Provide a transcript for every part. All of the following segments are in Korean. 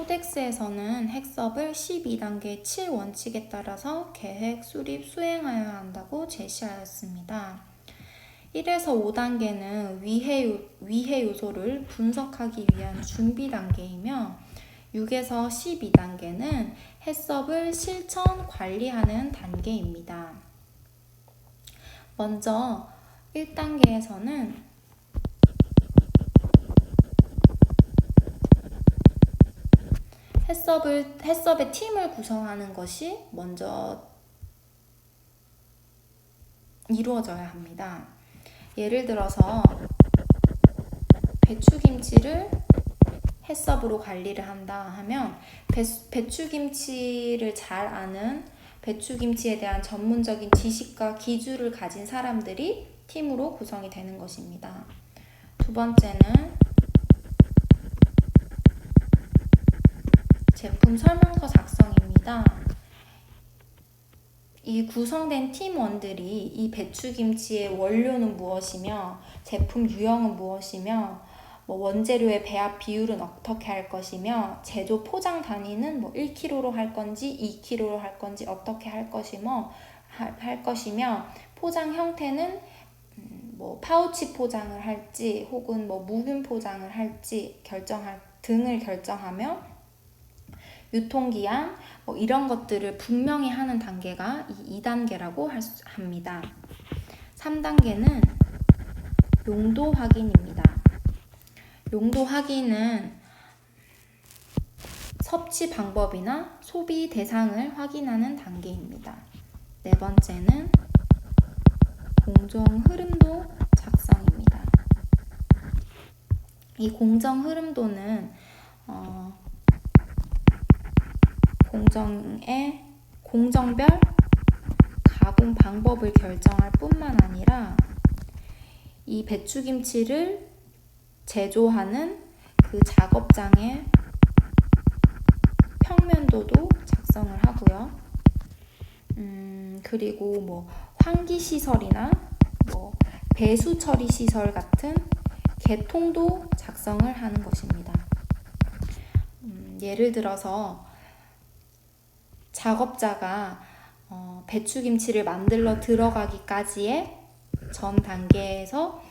코덱스에서는 핵섭을 12단계 7원칙에 따라서 계획, 수립, 수행하여야 한다고 제시하였습니다. 1에서 5단계는 위해 요소를 분석하기 위한 준비 단계이며 6에서 12단계는 해썹을 실천 관리하는 단계입니다. 먼저 1단계에서는 해썹의 팀을 구성하는 것이 먼저 이루어져야 합니다. 예를 들어서 배추김치를 해썹으로 관리를 한다 하면 배추김치를 잘 아는 배추김치에 대한 전문적인 지식과 기술을 가진 사람들이 팀으로 구성이 되는 것입니다. 두 번째는 제품 설명서 작성입니다. 이 구성된 팀원들이 이 배추김치의 원료는 무엇이며 제품 유형은 무엇이며 원재료의 배합 비율은 어떻게 할 것이며 제조 포장 단위는 1kg로 할 건지 2kg로 할 건지 어떻게 할 것이며 포장 형태는 파우치 포장을 할지 혹은 무균 포장을 할지 등을 결정하며 유통기한 이런 것들을 분명히 하는 단계가 2단계라고 합니다. 3단계는 용도 확인입니다. 용도 확인은 섭취 방법이나 소비 대상을 확인하는 단계입니다. 네 번째는 공정 흐름도 작성입니다. 이 공정 흐름도는 공정별 가공 방법을 결정할 뿐만 아니라 이 배추김치를 제조하는 그 작업장의 평면도도 작성을 하고요. 그리고 환기시설이나 배수 처리 시설 같은 개통도 작성을 하는 것입니다. 예를 들어서 작업자가 배추김치를 만들러 들어가기까지의 전 단계에서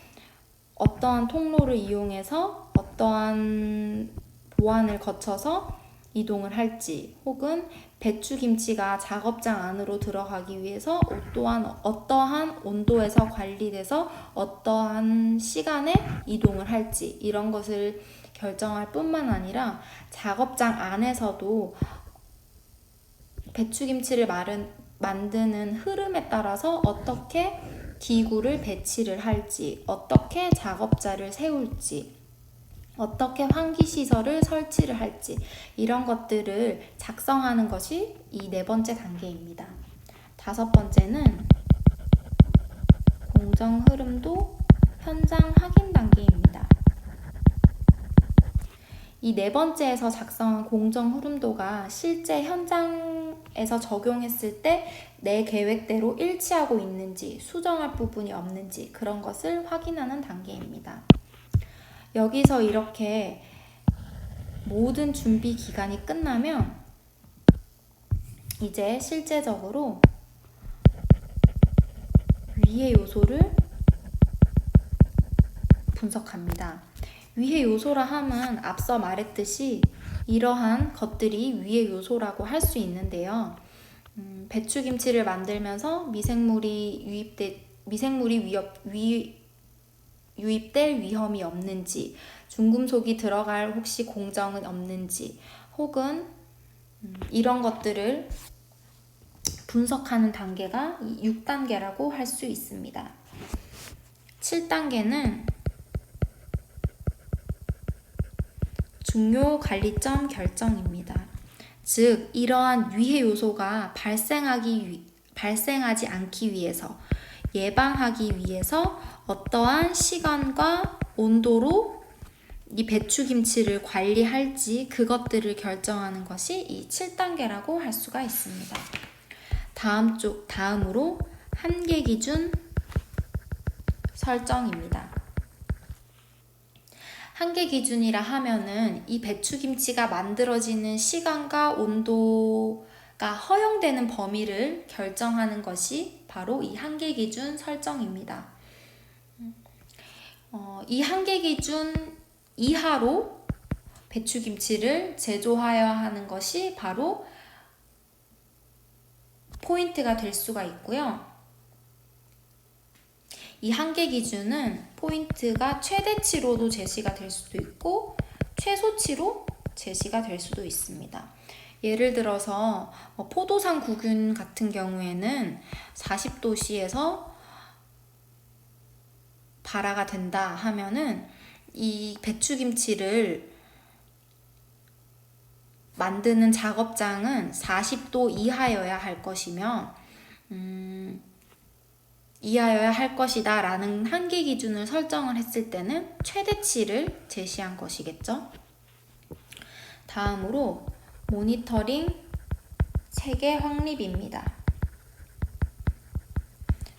어떠한 통로를 이용해서 어떠한 보안을 거쳐서 이동을 할지 혹은 배추김치가 작업장 안으로 들어가기 위해서 어떠한 온도에서 관리돼서 어떠한 시간에 이동을 할지 이런 것을 결정할 뿐만 아니라 작업장 안에서도 배추김치를 만드는 흐름에 따라서 어떻게 기구를 배치를 할지, 어떻게 작업자를 세울지, 어떻게 환기시설을 설치를 할지 이런 것들을 작성하는 것이 이 네 번째 단계입니다. 다섯 번째는 공정 흐름도 현장 확인 단계입니다. 이 네 번째에서 작성한 공정 흐름도가 실제 현장에서 적용했을 때 내 계획대로 일치하고 있는지 수정할 부분이 없는지 그런 것을 확인하는 단계입니다. 여기서 이렇게 모든 준비 기간이 끝나면 이제 실제적으로 위해 요소를 분석합니다. 위해 요소라 함은 앞서 말했듯이 이러한 것들이 위해 요소라고 할 수 있는데요. 배추김치를 만들면서 미생물이 유입될 위험이 없는지, 중금속이 들어갈 혹시 공정은 없는지, 혹은 이런 것들을 분석하는 단계가 6단계라고 할 수 있습니다. 7단계는 중요 관리점 결정입니다. 즉, 이러한 위해 요소가 발생하지 않기 위해서, 예방하기 위해서 어떠한 시간과 온도로 이 배추김치를 관리할지 그것들을 결정하는 것이 이 7단계라고 할 수가 있습니다. 다음으로 한계 기준 설정입니다. 한계 기준이라 하면은 이 배추김치가 만들어지는 시간과 온도가 허용되는 범위를 결정하는 것이 바로 이 한계 기준 설정입니다. 이 한계 기준 이하로 배추김치를 제조하여야 하는 것이 바로 포인트가 될 수가 있고요. 이 한계 기준은 포인트가 최대치로도 제시가 될 수도 있고 최소치로 제시가 될 수도 있습니다. 예를 들어서 포도산 구균 같은 경우에는 40도씨에서 발화가 된다 하면은 이 배추김치를 만드는 작업장은 40도 이하여야 할 것이며 이하여야 할 것이다 라는 한계 기준을 설정을 했을 때는 최대치를 제시한 것이겠죠. 다음으로 모니터링 체계 확립입니다.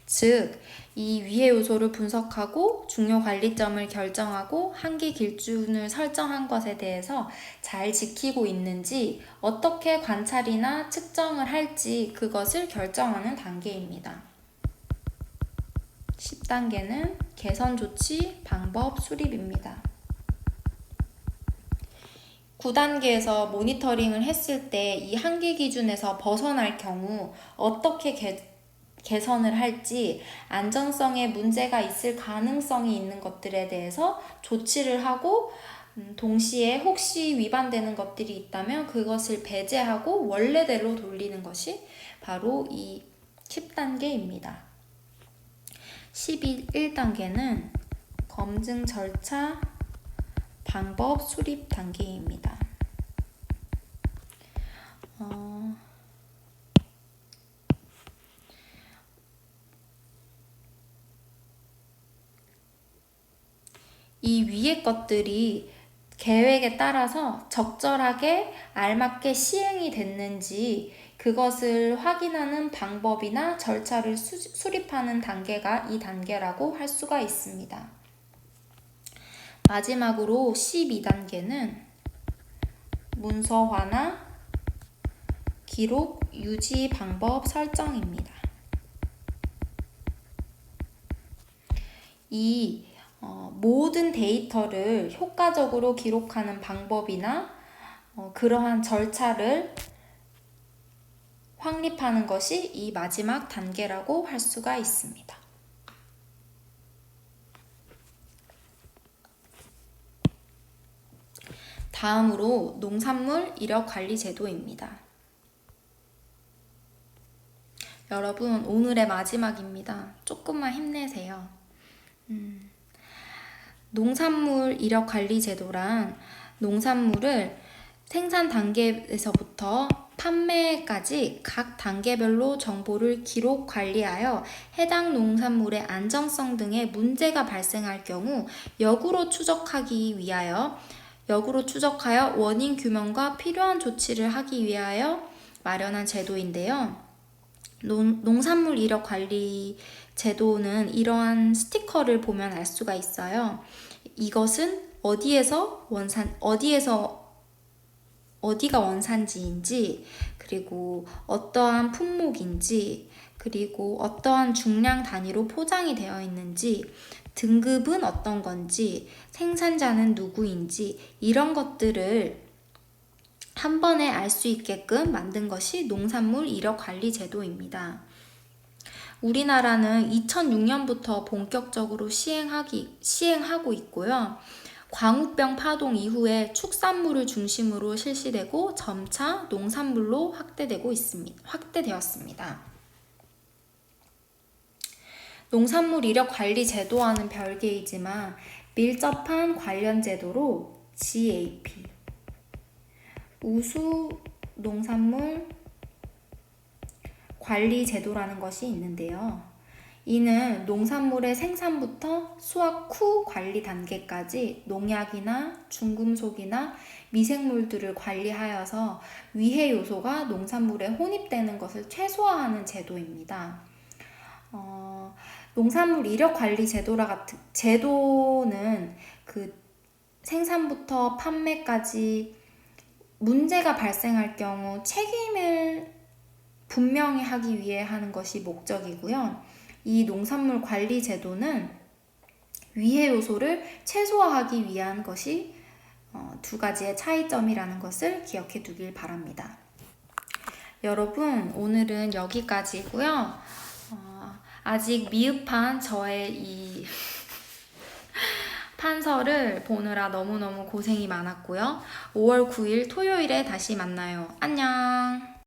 즉, 이 위의 요소를 분석하고 중요 관리점을 결정하고 한계 기준을 설정한 것에 대해서 잘 지키고 있는지 어떻게 관찰이나 측정을 할지 그것을 결정하는 단계입니다. 10단계는 개선 조치 방법 수립입니다. 9단계에서 모니터링을 했을 때 이 한계 기준에서 벗어날 경우 어떻게 개선을 할지, 안전성에 문제가 있을 가능성이 있는 것들에 대해서 조치를 하고 동시에 혹시 위반되는 것들이 있다면 그것을 배제하고 원래대로 돌리는 것이 바로 이 10단계입니다. 11단계는 검증 절차 방법 수립 단계입니다. 이 위의 것들이 계획에 따라서 적절하게 알맞게 시행이 됐는지 그것을 확인하는 방법이나 절차를 수립하는 단계가 이 단계라고 할 수가 있습니다. 마지막으로 12단계는 문서화나 기록 유지 방법 설정입니다. 이 모든 데이터를 효과적으로 기록하는 방법이나 그러한 절차를 확립하는 것이 이 마지막 단계라고 할 수가 있습니다. 다음으로 농산물 이력 관리 제도입니다. 여러분, 오늘의 마지막입니다. 조금만 힘내세요. 농산물 이력 관리 제도란 농산물을 생산 단계에서부터 판매까지 각 단계별로 정보를 기록 관리하여 해당 농산물의 안정성 등의 문제가 발생할 경우 역으로 추적하여 원인 규명과 필요한 조치를 하기 위하여 마련한 제도인데요. 농산물 이력 관리 제도는 이러한 스티커를 보면 알 수가 있어요. 이것은 어디가 원산지인지, 그리고 어떠한 품목인지, 그리고 어떠한 중량 단위로 포장이 되어 있는지, 등급은 어떤 건지, 생산자는 누구인지 이런 것들을 한 번에 알 수 있게끔 만든 것이 농산물 이력 관리 제도입니다. 우리나라는 2006년부터 본격적으로 시행하고 있고요. 광우병 파동 이후에 축산물을 중심으로 실시되고 점차 농산물로 확대되었습니다. 농산물 이력 관리 제도와는 별개이지만 밀접한 관련 제도로 GAP, 우수 농산물 관리 제도라는 것이 있는데요. 이는 농산물의 생산부터 수확 후 관리 단계까지 농약이나 중금속이나 미생물들을 관리하여서 위해 요소가 농산물에 혼입되는 것을 최소화하는 제도입니다. 농산물 이력 관리 제도는 생산부터 판매까지 문제가 발생할 경우 책임을 분명히 하기 위해 하는 것이 목적이고요. 이 농산물 관리 제도는 위해 요소를 최소화하기 위한 것이 두 가지의 차이점이라는 것을 기억해 두길 바랍니다. 여러분, 오늘은 여기까지고요. 아직 미흡한 저의 이 판서를 보느라 너무너무 고생이 많았고요. 5월 9일 토요일에 다시 만나요. 안녕.